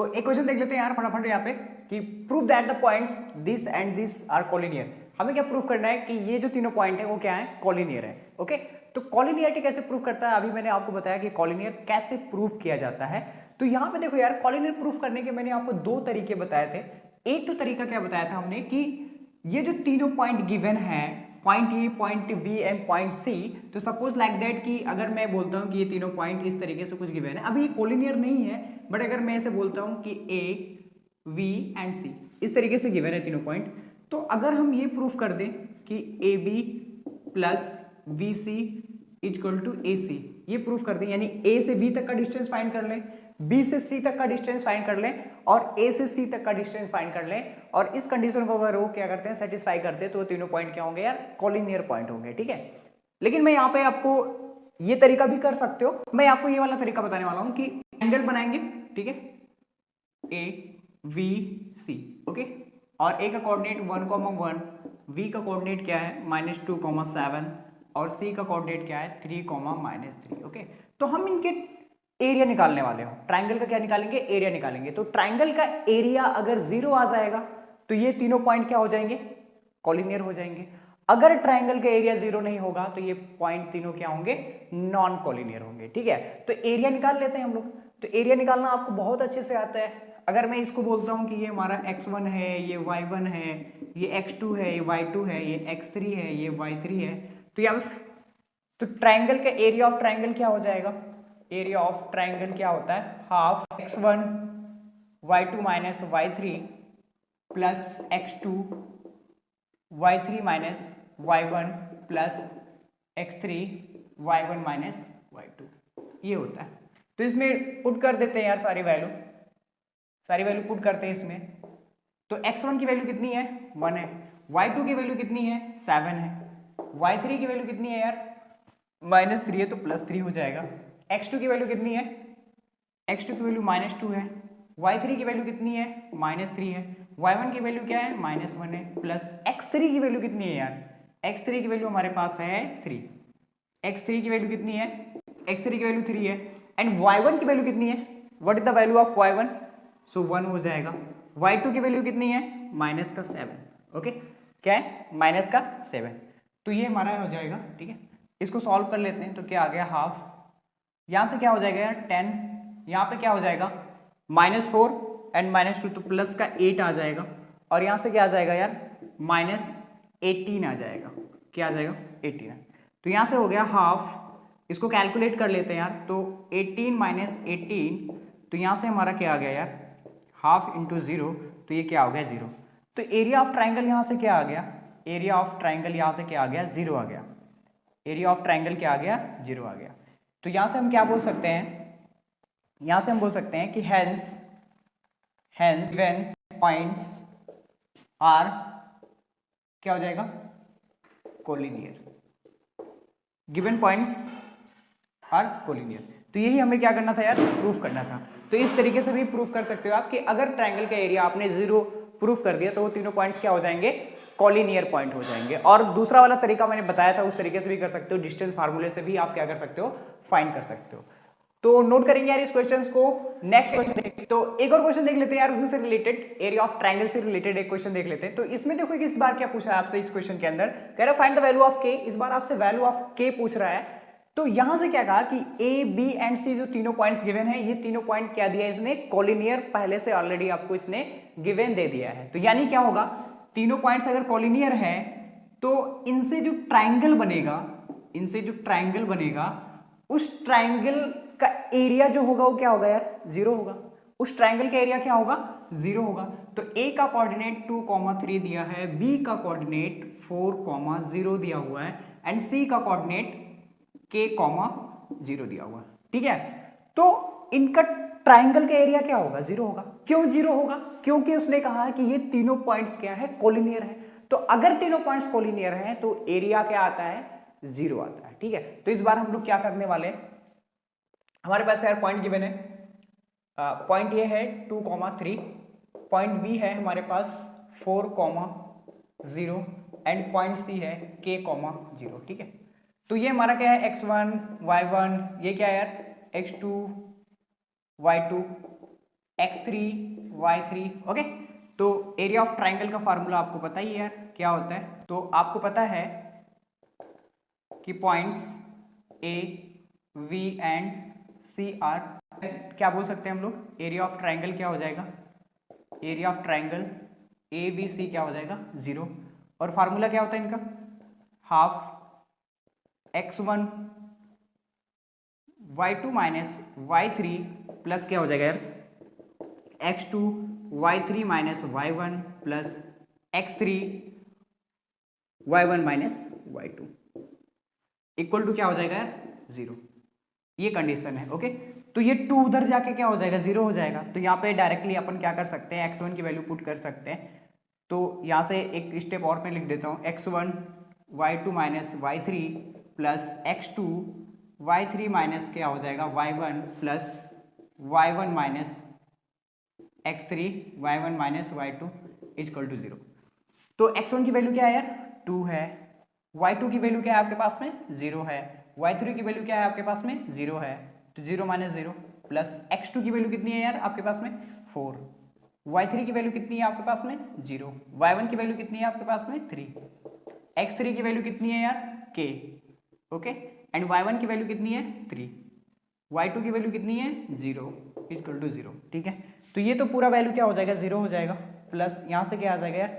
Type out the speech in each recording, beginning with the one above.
तो एक क्वेश्चन देख लेते हैं यार फटाफट यहाँ पे कि prove that the points this and this are collinear. हमें क्या प्रूव करना है कि ये जो तीनों पॉइंट है वो क्या है, कॉलिनियर है। ओके, तो कॉलिनियरिटी कैसे प्रूव करता है, अभी मैंने आपको बताया कि कॉलिनियर कैसे प्रूव किया जाता है। तो यहाँ पे देखो यार, कॉलिनियर प्रूफ करने के मैंने आपको दो तरीके बताए थे। एक तो तरीका क्या बताया था हमने कि ये जो तीनों पॉइंट गिवन है, point A, point B and point C, तो सपोज लाइक दैट कि अगर मैं बोलता हूं कि ये तीनों पॉइंट इस तरीके से कुछ गिवन है, अभी ये कॉलिनियर नहीं है, बट अगर मैं ऐसे बोलता हूं कि ए, वी एंड सी इस तरीके से गिवन है तीनों पॉइंट, तो अगर हम ये प्रूफ कर दें कि A B plus B C equal to A C, ये प्रूफ कर दें, यानी ए से बी तक का डिस्टेंस फाइंड कर लें, बी से सी तक का डिस्टेंस फाइंड कर लें और ए से सी तक का डिस्टेंस फाइंड कर लें, और इस कंडीशन को अगर वो क्या करते हैं, सेटिस्फाई करते हैं, तो तीनों पॉइंट क्या होंगे यार, कॉलिनियर पॉइंट होंगे। ठीक है, लेकिन मैं यहाँ पे आपको ये तरीका भी कर सकते हो, मैं आपको ये वाला तरीका बताने वाला हूं कि एंगल बनाएंगे, ठीक है, ए वी सी, ओके, और ए का कोऑर्डिनेट 1,1, वी का कोऑर्डिनेट क्या है -2,7 और सी का कोऑर्डिनेट क्या है 3,-3। ओके, तो हम इनके एरिया निकालने वाले हो। ट्राइंगल का क्या निकालेंगे, एरिया निकालेंगे। तो ट्राइंगल का एरिया अगर 0 आ जाएगा तो ये तीनों पॉइंट क्या हो जाएंगे, कॉलिनियर हो जाएंगे। अगर ट्राइंगल का एरिया 0 नहीं होगा तो ये पॉइंट तीनों क्या होंगे, नॉन कॉलिनियर होंगे। ठीक है, तो एरिया निकाल लेते हैं हम लोग। तो एरिया निकालना आपको बहुत अच्छे से आता है। अगर मैं इसको बोलता हूं कि ये हमारा x1 है, ये y1 है, ये x2 है, ये y2 है, ये x3 है, ये y3 है, तो यहाँ तो ट्राइंगल का एरिया ऑफ ट्राइंगल क्या हो जाएगा, एरिया ऑफ ट्राइंगल क्या होता है, half x1 y2 minus y3 plus x2 y3 minus y1 plus x3 y1 minus y2, ये होता है। तो इसमें पुट कर देते हैं यार सारी वैल्यू पुट करते हैं इसमें। तो x1 की वैल्यू कितनी है, 1 है, y2 की वैल्यू कितनी है, 7 है, y3 की वैल्यू कितनी है यार, -3 है, तो +3 हो जाएगा। x2 की वैल्यू कितनी है, x2 की वैल्यू -2 है, y3 की वैल्यू कितनी है, -3 है, y1 की वैल्यू क्या है, -1 है, प्लस x3 की वैल्यू कितनी है यार, x3 की वैल्यू हमारे पास है 3, x3 की वैल्यू कितनी है, x3 की वैल्यू 3 है, एंड y1 की वैल्यू कितनी है, what is the value of y1, सो 1 हो जाएगा। y2 की वैल्यू कितनी है, -7, ओके, क्या है, -7, तो ये हमारा हो जाएगा। ठीक है, इसको सॉल्व कर लेते हैं, तो क्या आ गया, हाफ, यहां से क्या हो जाएगा यार 10, यहां पे क्या हो जाएगा -4 एंड -2, तो प्लस का 8 आ जाएगा, और यहां से क्या आ जाएगा यार -18 आ जाएगा, क्या आ जाएगा 18। तो यहां से हो गया हाफ, इसको कैलकुलेट कर लेते हैं यार, तो 18 - 18, तो यहां से हमारा क्या आ गया यार, हाफ इंटू 0, तो ये क्या हो गया 0। तो एरिया ऑफ ट्राइंगल यहां से क्या आ गया, एरिया ऑफ ट्राइंगल यहां से क्या आ गया, 0 आ गया, एरिया ऑफ ट्राइंगल क्या आ गया, 0 आ गया। तो यहां से हम क्या बोल सकते हैं, यहां से हम बोल सकते हैं कि हेंस गिवन पॉइंट्स आर क्या हो जाएगा, collinear, given points are collinear. तो यही हमें क्या करना था यार, प्रूफ करना था। तो इस तरीके से भी प्रूफ कर सकते हो आप कि अगर ट्राइंगल का एरिया आपने 0 प्रूफ कर दिया तो वो तीनों पॉइंट्स क्या हो जाएंगे, कॉलिनियर पॉइंट हो जाएंगे। और दूसरा वाला तरीका मैंने बताया था, उस तरीके से भी कर सकते हो, डिस्टेंस फार्मूले से भी आप क्या कर सकते हो, फाइंड कर सकते हो। तो नोट करेंगे यार इस क्वेश्चंस को। नेक्स्ट क्वेश्चन, तो एक और क्वेश्चन देख लेते हैं यार, उसी से रिलेटेड, एरिया ऑफ ट्राइंगल से रिलेटेड एक क्वेश्चन देख लेते हैं। तो इसमें देखो कि इस बार क्या पूछा है आपसे, इस क्वेश्चन के अंदर कह रहा है फाइंड द वैल्यू ऑफ के, इस बार आपसे वैल्यू ऑफ के पूछ रहा है। तो यहां से क्या कहा कि ए बी एंड सी जो तीनों पॉइंट्स गिवन है, ये तीनों पॉइंट क्या दिया है इसने, कॉलिनियर, पहले से ऑलरेडी आपको इसने गिवन दे दिया है। तो यानी क्या होगा, तीनों पॉइंट्स अगर कॉलिनियर है तो इनसे जो ट्राइंगल बनेगा, उस ट्राइंगल का एरिया जो होगा वो क्या होगा यार, 0 होगा। उस ट्राइंगल का एरिया क्या होगा, 0 होगा। तो ए का कोऑर्डिनेट 2,3 दिया है, बी का कोऑर्डिनेट 4,0 दिया हुआ है, एंड सी का कोऑर्डिनेट k,0 दिया हुआ है। ठीक है, तो इनका ट्राइंगल का एरिया क्या होगा, 0 होगा। क्यों 0 होगा, क्योंकि उसने कहा है कि ये तीनों पॉइंट्स क्या है, कॉलिनियर है। तो अगर तीनों पॉइंट्स कॉलिनियर हैं तो एरिया क्या आता है, 0 आता है। ठीक है, तो इस बार हम लोग क्या करने वाले हैं, हमारे पास यार पॉइंट गिवन है, पॉइंट ये है 2,3, पॉइंट बी है हमारे पास 4,0 एंड पॉइंट सी है k,0। ठीक है, तो ये हमारा क्या है, x1 y1, ये क्या है यार, x2 y2 x3 y3। Okay, तो एरिया ऑफ ट्राइंगल का फार्मूला आपको पता ही है यार क्या होता है। तो आपको पता है कि points A B and C are, क्या बोल सकते हैं हम लोग, एरिया ऑफ ट्राइंगल क्या हो जाएगा, area of triangle A B C क्या हो जाएगा 0। और फार्मूला क्या होता है इनका, half x1 y2 minus y3 plus क्या हो जाएगा यार x2 y3 minus y1 plus x3 y1 minus y2 equal to क्या हो जाएगा यार 0। ये कंडीशन है। ओके, तो ये 2 उधर जाके क्या हो जाएगा 0 हो जाएगा। तो यहाँ पे डायरेक्टली अपन क्या कर सकते हैं, x1 की वैल्यू पुट कर सकते हैं। तो यहाँ से एक स्टेप और मैं लिख देता हूँ, x1 y2 minus y3 plus x2 y3 minus क्या हो जाएगा y1 plus y1 minus x3 y1 minus y2 equal to 0। तो x1 की वैल्यू क्या है यार 2 है, y2 की वैल्यू क्या है आपके पास में 0 है, y3 की वैल्यू क्या है आपके पास में 0 है, तो 0 माइनस 0 प्लस x2 की वैल्यू कितनी है यार आपके पास में 4, y3 की वैल्यू कितनी है आपके पास में 0, y1 की वैल्यू कितनी है आपके पास में 3, x3 की वैल्यू कितनी है यार k। ओके, एंड y1 की वैल्यू कितनी है 3, y2 की वैल्यू कितनी है 0 इक्वल टू 0। ठीक है, तो ये तो पूरा वैल्यू क्या हो जाएगा 0 हो जाएगा, प्लस यहाँ से क्या आ जाएगा यार,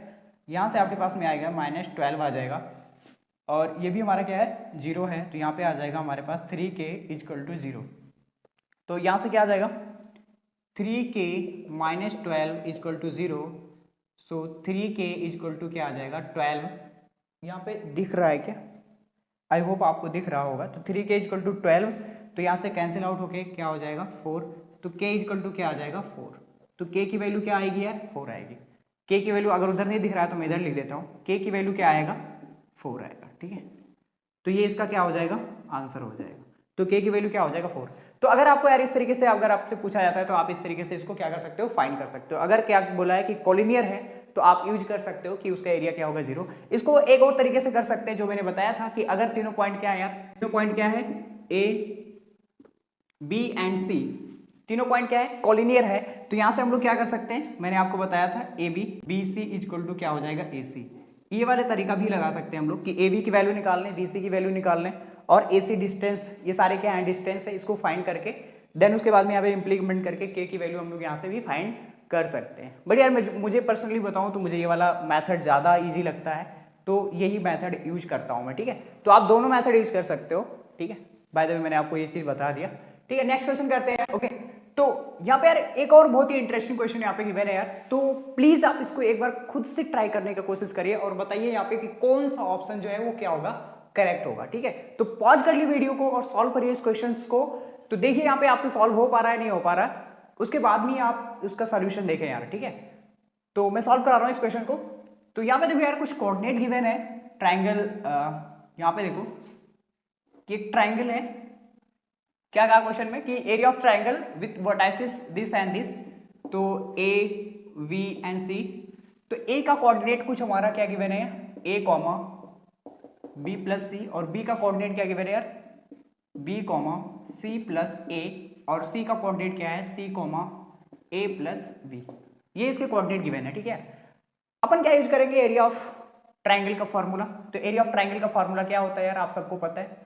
यहाँ से आपके पास में आएगा -12 आ जाएगा, और ये भी हमारा क्या है 0 है, तो यहाँ पे आ जाएगा हमारे पास 3k इक्वल टू 0। तो यहाँ से क्या आ जाएगा 3k minus 12 equal to 0। So 3k equal to क्या आ जाएगा 12। यहाँ पे दिख रहा है क्या, आई होप आपको दिख रहा होगा। तो 3k इक्वल टू 12, तो यहाँ से कैंसिल आउट होके क्या हो जाएगा 4, तो k इक्वल टू क्या आ जाएगा 4। तो k की वैल्यू क्या आएगी यार 4 आएगी। k की वैल्यू अगर उधर नहीं दिख रहा है तो मैं इधर लिख देता हूँ, k की वैल्यू क्या आएगा 4 आएगा। ठीक है, तो ये इसका क्या हो जाएगा आंसर हो जाएगा। तो k की वैल्यू क्या हो जाएगा 4। तो अगर आपको यार इस तरीके से अगर आपसे पूछा जाता है तो आप इस तरीके से इसको क्या कर सकते हो फाइंड कर सकते हो। अगर क्या बोला है कि कॉलिनियर है तो आप यूज कर सकते हो कि उसका एरिया क्या होगा 0। इसको एक और तरीके से कर सकते हैं जो मैंने बताया था कि अगर तीनों पॉइंट क्या है यार, तीनों पॉइंट क्या है A B एंड C, तीनों पॉइंट क्या है कॉलिनियर है, तो यहां से हम लोग क्या कर सकते हैं, मैंने आपको बताया था AB BC इक्वल टू क्या हो जाएगा AC। ये वाले तरीका भी लगा सकते हैं हम लोग कि AB की वैल्यू निकाल लें, BC की वैल्यू निकाल लें और AC डिस्टेंस, ये सारे क्या है डिस्टेंस है, इसको फाइंड करके देन उसके बाद में यहाँ पे इंप्लीमेंट करके K की वैल्यू हम लोग यहाँ से भी फाइंड कर सकते हैं। बट यार मुझे पर्सनली बताऊं तो मुझे ये वाला मेथड ज़्यादा इजी लगता है, तो यही मेथड यूज करता हूं मैं। ठीक है, तो आप दोनों मेथड यूज कर सकते हो। ठीक है, बाय द वे मैंने आपको ये चीज़ बता दिया। ठीक है, नेक्स्ट क्वेश्चन करते हैं। ओके, तो यहाँ पे यार एक और बहुत ही इंटरेस्टिंग क्वेश्चन यहाँ पे गिवन है यार, तो प्लीज आप इसको एक बार खुद से ट्राई करने की कोशिश करिए और बताइए यहाँ पे कि कौन सा ऑप्शन जो है वो क्या होगा करेक्ट होगा। ठीक है, तो पॉज कर ली वीडियो को और सॉल्व करिए इस क्वेश्चन को। तो देखिए यहाँ पे आपसे सॉल्व हो पा रहा है नहीं हो पा रहा है, उसके बाद में आप उसका सोल्यूशन देखें यार। ठीक है, तो मैं सॉल्व करा रहा हूँ इस क्वेश्चन को। तो यहाँ पे देखो यार कुछ कोऑर्डिनेट गिवन है, ट्राइंगल, यहाँ पे देखो कि एक ट्राइंगल है, क्या कहा क्वेश्चन में कि area of triangle with vertices this and this, तो A V एंड C। तो A का कोऑर्डिनेट कुछ हमारा क्या गिवन है A comma B plus C, और B का कोऑर्डिनेट क्या गिवन है यार B comma C plus A, और C का कोऑर्डिनेट क्या है C comma A plus B। ये इसके कोऑर्डिनेट गिवन है। ठीक है, अपन क्या यूज करेंगे एरिया ऑफ ट्राइंगल का फॉर्मूला। तो एरिया ऑफ ट्राइंगल का फॉर्मूला क्या होता है यार आप सबको पता है,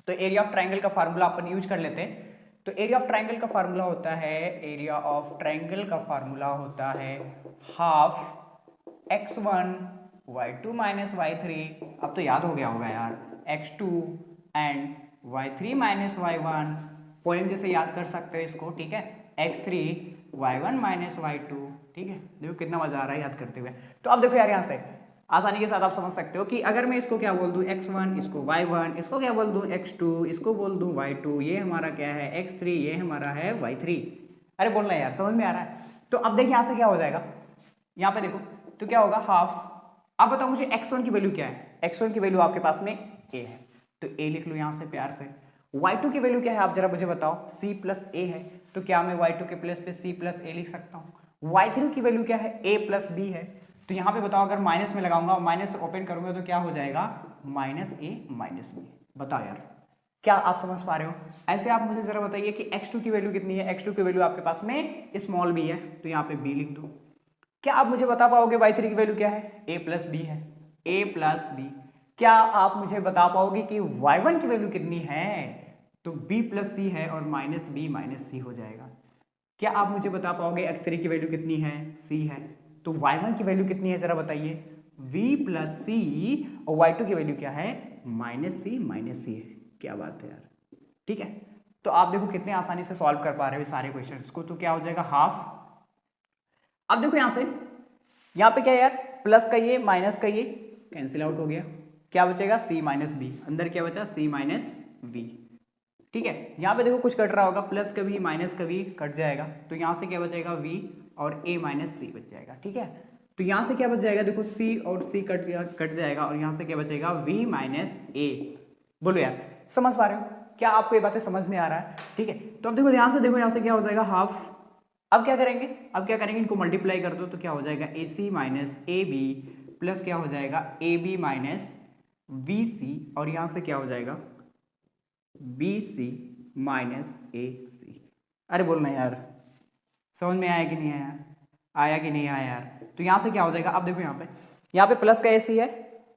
तो एरिया ऑफ ट्राइंगल का फार्मूला अपन यूज कर लेते हैं। तो एरिया ऑफ ट्राइंगल का फार्मूला होता है, एरिया ऑफ ट्राइंगल का फार्मूला होता है half x1 y2 minus y3, अब तो याद हो गया होगा यार, x2 and y3 minus y1, point जैसे याद कर सकते हो इसको। ठीक है, x3 y1 माइनस y2। ठीक है, देखो कितना मजा आ रहा है याद करते हुए। तो अब देखो यार यहाँ से आसानी के साथ आप समझ सकते हो कि अगर मैं इसको क्या बोल दूं x1, इसको y1, इसको क्या बोल दूं x2, इसको बोल दूं y2, ये हमारा क्या है x3, ये हमारा है y3। अरे बोलना यार समझ में आ रहा है। तो अब देखिए यहाँ से क्या हो जाएगा, यहाँ पे देखो तो क्या होगा हाफ। अब बताओ मुझे x1 की वैल्यू क्या है, x1 की वैल्यू आपके पास में a है, तो a लिख लो यहाँ से प्यार से। y2 की वैल्यू क्या है आप जरा मुझे बताओ, c प्लस a है, तो क्या मैं y2 के प्लेस पे c प्लस a लिख सकता हूँ। y3 की वैल्यू क्या है a प्लस b है, तो यहाँ पे बताओ अगर माइनस में लगाऊंगा, माइनस ओपन करूंगा तो क्या हो जाएगा -a माइनस b। बताओ यार क्या आप समझ पा रहे हो? ऐसे आप मुझे जरा बताइए कि x2 की वैल्यू कितनी है। x2 की वैल्यू आपके पास में स्मॉल b है, तो यहाँ पे b लिख दो। क्या आप मुझे बता पाओगे y3 की वैल्यू क्या है? a प्लस बी है, a प्लस बी। क्या आप मुझे बता पाओगे कि y1 की वैल्यू कितनी है? तो b प्लस सी है और माइनस बी माइनस सी हो जाएगा। क्या आप मुझे बता पाओगे x3 की वैल्यू कितनी है? c है। तो y1 की वैल्यू कितनी है जरा बताइए? v प्लस सी, और y2 की वैल्यू क्या है? माइनस सी है। क्या बात है यार, ठीक है। तो आप देखो कितने आसानी से सॉल्व कर पा रहे हो सारे क्वेश्चंस को। तो क्या हो जाएगा? हाफ। अब देखो यहां से, यहां पे क्या है यार? प्लस का ये माइनस का ये कैंसिल आउट हो गया। क्या बचेगा? c माइनस बी। अंदर क्या बचा? c माइनस बी। ठीक है, यहां पे देखो कुछ कट रहा होगा, प्लस का भी माइनस का भी कट जाएगा। तो यहां से क्या बचेगा? v और a माइनस सी बच जाएगा। ठीक है, तो यहां से क्या बच जाएगा? देखो c और c कट जाएगा और यहां से क्या बचेगा? v minus a। बोलो यार, समझ पा रहे हो? क्या आपको ये बातें समझ में आ रहा है? ठीक है, तो अब देखो ध्यान से देखो, यहां से क्या हो जाएगा? हाफ। अब क्या करेंगे? इनको मल्टीप्लाई कर दो तो क्या हो जाएगा? AC minus A B plus क्या हो जाएगा? AB माइनस BC, और यहां से क्या हो जाएगा? BC minus AC। अरे बोलना यार, समझ में आया कि नहीं आया? आया कि नहीं आया यार? तो यहां से क्या हो जाएगा? अब देखो यहाँ पे प्लस का AC है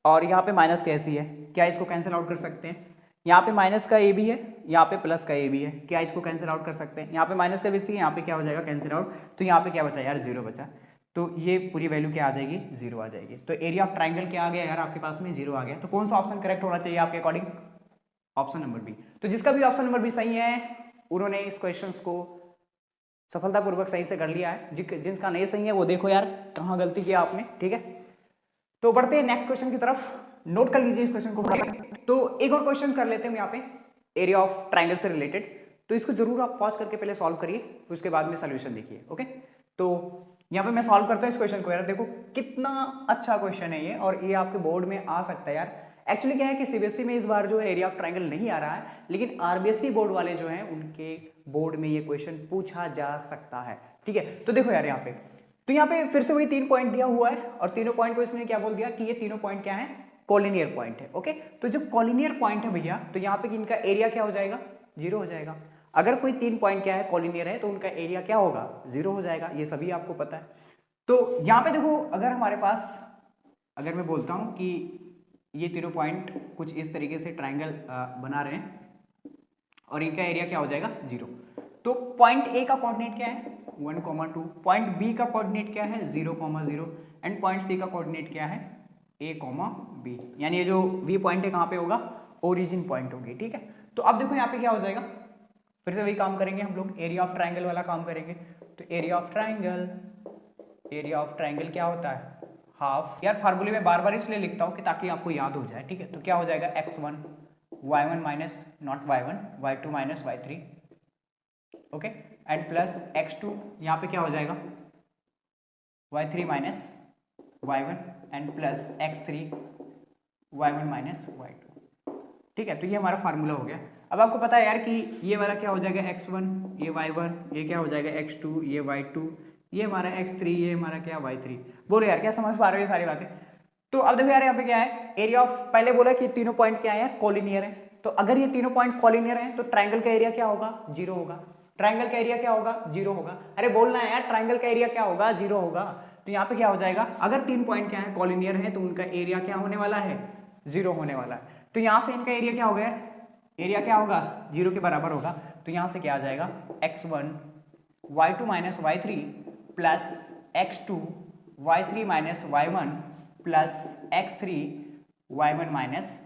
और यहाँ पे माइनस का AC है। क्या इसको कैंसिल आउट कर सकते हैं? यहाँ पे माइनस का AB है, यहाँ पे प्लस का AB है। क्या इसको कैंसिल आउट कर सकते हैं? यहाँ पे माइनस का BC है, यहाँ पे क्या हो जाएगा? Cancel out. तो यहाँ पे क्या बचा यार? 0 बचा। तो ये पूरी वैल्यू क्या आ जाएगी? 0 आ जाएगी। तो एरिया ऑफ ट्राइंगल क्या आ गया यार आपके पास में? 0 आ गया। तो कौन सा ऑप्शन करेक्ट होना चाहिए आपके अकॉर्डिंग? Option number B. तो जिसका भी ऑप्शन नंबर बी सही है, उन्होंने इस क्वेश्चन को सफलतापूर्वक सही से कर लिया है। जिनका नहीं सही है वो देखो यार कहाँ गलती किया आपने। ठीक है, तो बढ़ते हैं नेक्स्ट क्वेश्चन की तरफ। नोट कर लीजिए इस क्वेश्चन को। तो एक और क्वेश्चन कर लेते हैं यहाँ पे एरिया ऑफ ट्राइंगल से रिलेटेड। तो इसको जरूर आप पॉज करके पहले सॉल्व करिए, फिर उसके बाद में सोल्यूशन देखिए। ओके, तो यहाँ पे मैं सॉल्व करता हूँ इस क्वेश्चन को। यार देखो कितना अच्छा क्वेश्चन है ये, और ये आपके बोर्ड में आ सकता है यार। एक्चुअली क्या है कि सीबीएसई में इस बार जो है एरिया ऑफ ट्राइंगल नहीं आ रहा है, लेकिन आरबीएसई बोर्ड वाले जो हैं उनके बोर्ड में ये क्वेश्चन पूछा जा सकता है। ठीक है, तो देखो यार यहाँ पे, तो यहाँ पे फिर से वही 3 पॉइंट दिया हुआ है, और तीनों पॉइंट को इसने क्या बोल दिया कि ये तीनों पॉइंट क्या है? कॉलिनियर पॉइंट है। ओके, तो जब कॉलिनियर पॉइंट है भैया, तो यहाँ पे इनका एरिया क्या हो जाएगा? 0 हो जाएगा। अगर कोई 3 पॉइंट क्या है? कॉलिनियर है, तो उनका एरिया क्या होगा? 0 हो जाएगा। ये सभी आपको पता है। तो यहाँ पे देखो, अगर हमारे पास, अगर मैं बोलता हूँ कि ये तीनों पॉइंट कुछ इस तरीके से ट्राइंगल बना रहे हैं और इनका एरिया क्या हो जाएगा? 0। तो पॉइंट ए का कोऑर्डिनेट क्या है? 1,2। पॉइंट बी का कोऑर्डिनेट क्या है? 0,0। एंड पॉइंट सी का कोऑर्डिनेट क्या है? A, B। यानी ये जो V पॉइंट है कहाँ पे होगा? ओरिजिन पॉइंट होगी। ठीक है, तो अब देखो यहाँ पे क्या हो जाएगा? फिर से वही काम करेंगे हम लोग, एरिया ऑफ ट्राइंगल वाला काम करेंगे। तो एरिया ऑफ ट्राइंगल क्या होता है? हाफ। यार फार्मूले में बार बार इसलिए लिखता हूँ कि ताकि आपको याद हो जाए। ठीक है, तो क्या हो जाएगा? x1 y1 minus not y1 y2 minus y3। Okay, and plus x2, यहाँ पे क्या हो जाएगा? y3 minus y1 and plus x3 y1 minus y2। ठीक है, तो ये हमारा फार्मूला हो गया। अब आपको पता है यार कि ये वाला क्या हो जाएगा? x1, ये y1, ये क्या हो जाएगा? x2, ये y2, ये हमारा x3, ये हमारा क्या? y3। बोलो यार, क्या समझ पा रहे हो ये सारी बातें? तो अब देखो यार यहाँ पे क्या है? एरिया ऑफ, पहले बोला कि तीनों पॉइंट क्या है यार? कॉलिनियर है। तो अगर ये तीनों पॉइंट कॉलिनियर है तो ट्राइंगल का एरिया क्या होगा? 0 होगा। ट्राइंगल का एरिया क्या होगा? 0 होगा। अरे बोलना है यार, ट्राइंगल का एरिया क्या होगा? 0 होगा। तो यहाँ पे क्या हो जाएगा? अगर 3 पॉइंट क्या है? कॉलिनियर है, तो उनका एरिया क्या होने वाला है? 0 होने वाला है। तो यहाँ से इनका एरिया क्या होगा यार? एरिया क्या होगा? 0 के बराबर होगा। तो यहाँ से क्या आ जाएगा? x1 y2 minus y3 plus x2 y3 minus y1 plus x3 y1 minus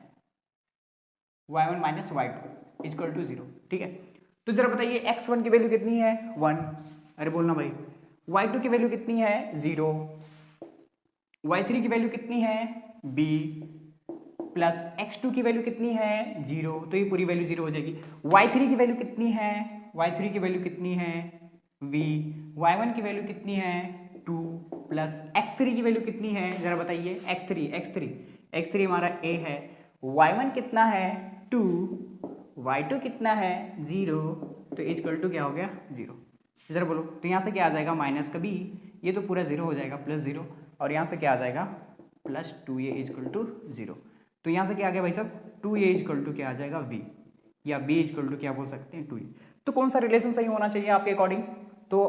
y2 equal to 0। ठीक है, तो जरा बताइए x1 की वैल्यू कितनी है? 1। अरे बोलना भाई। y2 की वैल्यू कितनी है? 0। y3 की वैल्यू कितनी है? b प्लस x2 की वैल्यू कितनी है? 0। तो ये पूरी वैल्यू 0 हो जाएगी। y3 की वैल्यू कितनी है? y3 की वैल्यू कितनी है? v। y1 की वैल्यू कितनी है? 2 प्लस x3 की वैल्यू कितनी है? जरा बताइए। x3 हमारा a है। y1 कितना है? 2। y2 कितना है? 0। तो इक्वल टू क्या हो गया? 0। जरा बोलो, तो यहाँ से क्या आ जाएगा? माइनस का b, ये तो पूरा 0 हो जाएगा, प्लस 0, और यहाँ से क्या आ जाएगा? Plus 2a equal to 0। तो यहाँ से क्या आ गया भाई साहब? 2a इक्वल टू क्या आ जाएगा? v। या b इक्वल टू क्या बोल सकते हैं 2a। तो कौन सा रिलेशन सही होना चाहिए आपके अकॉर्डिंग? तो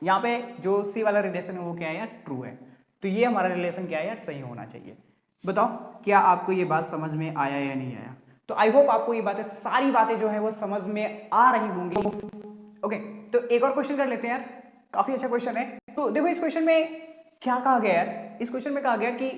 यहाँ पे जो सी वाला रिलेशन है वो क्या है यार, ट्रू है। तो ये हमारा रिलेशन क्या है यार, सही होना चाहिए। बताओ क्या आपको ये बात समझ में आया या नहीं आया? तो आई होप आपको ये बातें, सारी बातें जो है वो समझ में आ रही होंगी। ओके, तो एक और क्वेश्चन कर लेते हैं यार, काफी अच्छा क्वेश्चन है। तो देखो इस क्वेश्चन में क्या कहा गया यार, इस क्वेश्चन में कहा गया कि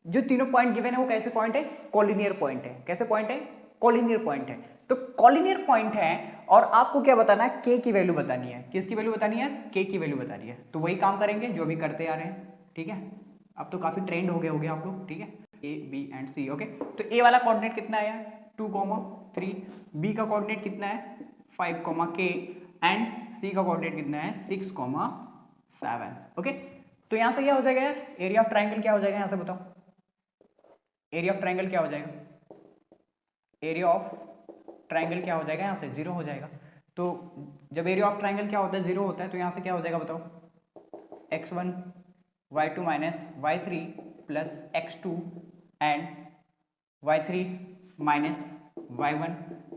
जो तीनों पॉइंट गिवन है वो कैसे पॉइंट है, कॉलिनियर पॉइंट है। कैसे पॉइंट है, कॉलिनियर पॉइंट है। तो कॉलिनियर पॉइंट है और आपको क्या बताना है, के की वैल्यू बतानी है। किसकी वैल्यू बतानी है, के की वैल्यू बतानी है। तो वही काम करेंगे जो अभी करते आ रहे हैं, ठीक है। अब तो काफी ट्रेंड हो गए होंगे आप लोग, ठीक है। A B and C, okay. तो ए वाला कोऑर्डिनेट कितना है यार, 2,3। बी का कोऑर्डिनेट कितना है 5, के एंड सी का कोऑर्डिनेट कितना है 6,7, ओके। तो यहां से क्या हो जाएगा यार, एरिया ऑफ ट्राइंगल क्या हो जाएगा यहां से बताओ, एरिया ऑफ ट्राइंगल क्या हो जाएगा, एरिया ऑफ ट्राइंगल क्या हो जाएगा, यहां से 0 हो जाएगा। तो जब एरिया ऑफ ट्राइंगल क्या होता है, 0 होता है, तो यहां से क्या हो जाएगा बताओ, x1 y2 minus y3 plus x2 and y3 minus y1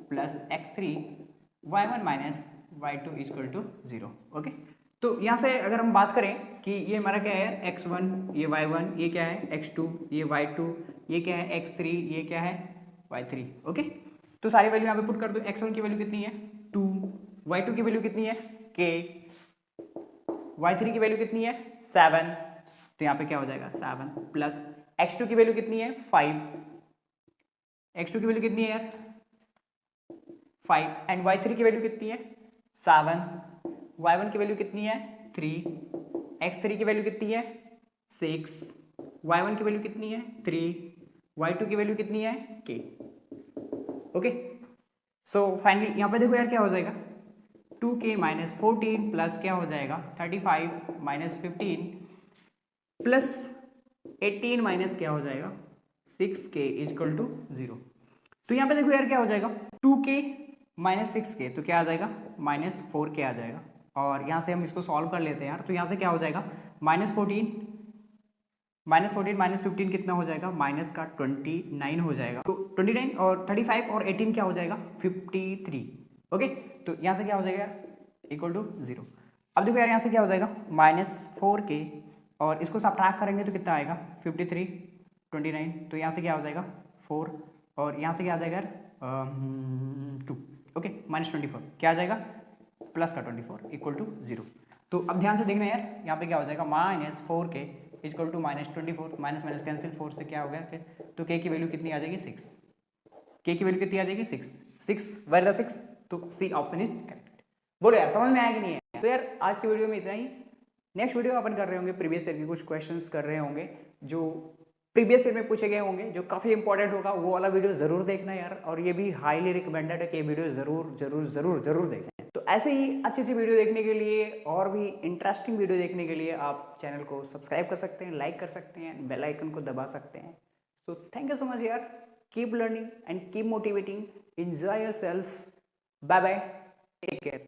plus x3 y1 minus y2 equal to 0, okay. तो यहाँ से अगर हम बात करें कि ये हमारा क्या है x1, ये y1, ये क्या है x2, ये y2, ये क्या है x3, ये क्या है y3, ओके। तो सारी वैल्यू यहाँ पे पुट कर दो। x1 की वैल्यू कितनी है 2, y2 की वैल्यू कितनी है k, y3 की वैल्यू कितनी है 7, तो यहाँ पे क्या हो जाएगा 7 प्लस x2 की वैल्यू कितनी है 5, x2 की वैल्यू कितनी है यार 5 एंड y3 की वैल्यू कितनी है 7, y1 की वैल्यू कितनी है 3, x3 की वैल्यू कितनी है 6, y1 की वैल्यू कितनी है 3, y2 की वैल्यू कितनी है k, ओके। सो फाइनली यहाँ पे देखो यार क्या हो जाएगा 2k माइनस 14 प्लस क्या हो जाएगा 35 माइनस 15 प्लस 18 माइनस क्या हो जाएगा 6k इक्वल टू 0। तो यहाँ पे देखो यार क्या हो जाएगा 2k माइनस 6k, तो क्या आ जाएगा माइनस 4k आ जाएगा। और यहाँ से हम इसको सॉल्व कर लेते हैं यार। तो यहाँ से क्या हो जाएगा -14 माइनस 15 कितना हो जाएगा, माइनस का 29 हो जाएगा। तो 29 और 35 और 18 क्या हो जाएगा 53, ओके। तो यहाँ से क्या हो जाएगा यार इक्वल टू 0। अब देखो यार यहाँ से क्या हो जाएगा -4k और इसको सब्ट्रैक्ट करेंगे तो कितना आएगा 53, 29, तो यहाँ से क्या हो जाएगा 4 और यहाँ से क्या आ जाएगा यार 2, ओके। -24 क्या आ जाएगा प्लस का 24 इक्वल टू 0। तो अब ध्यान से देखना यार यहाँ पे क्या हो जाएगा -4k equal to -24, minus minus cancel 4 से क्या हो गया, तो k की वैल्यू कितनी आ जाएगी 6, k की वैल्यू कितनी आ जाएगी 6 वेयर द 6, तो सी ऑप्शन इज करेक्ट। बोलो यार समझ में आया कि नहीं है? तो यार आज की वीडियो में इतना ही। नेक्स्ट वीडियो में अपन कर रहे होंगे प्रीवियस ईयर के कुछ क्वेश्चंस कर रहे होंगे जो प्रीवियस ईयर में पूछे गए होंगे, जो काफी इंपॉर्टेंट होगा। वो वाला वीडियो जरूर देखना यार, और ये भी हाईली रिकमेंडेड है कि ये वीडियो जरूर जरूर जरूर जरूर देखें। तो ऐसे ही अच्छी अच्छी वीडियो देखने के लिए और भी इंटरेस्टिंग वीडियो देखने के लिए आप चैनल को सब्सक्राइब कर सकते हैं, लाइक कर सकते हैं, बेल आइकन को दबा सकते हैं। तो थैंक यू सो मच यार, keep learning and keep motivating, enjoy yourself, bye bye, take care.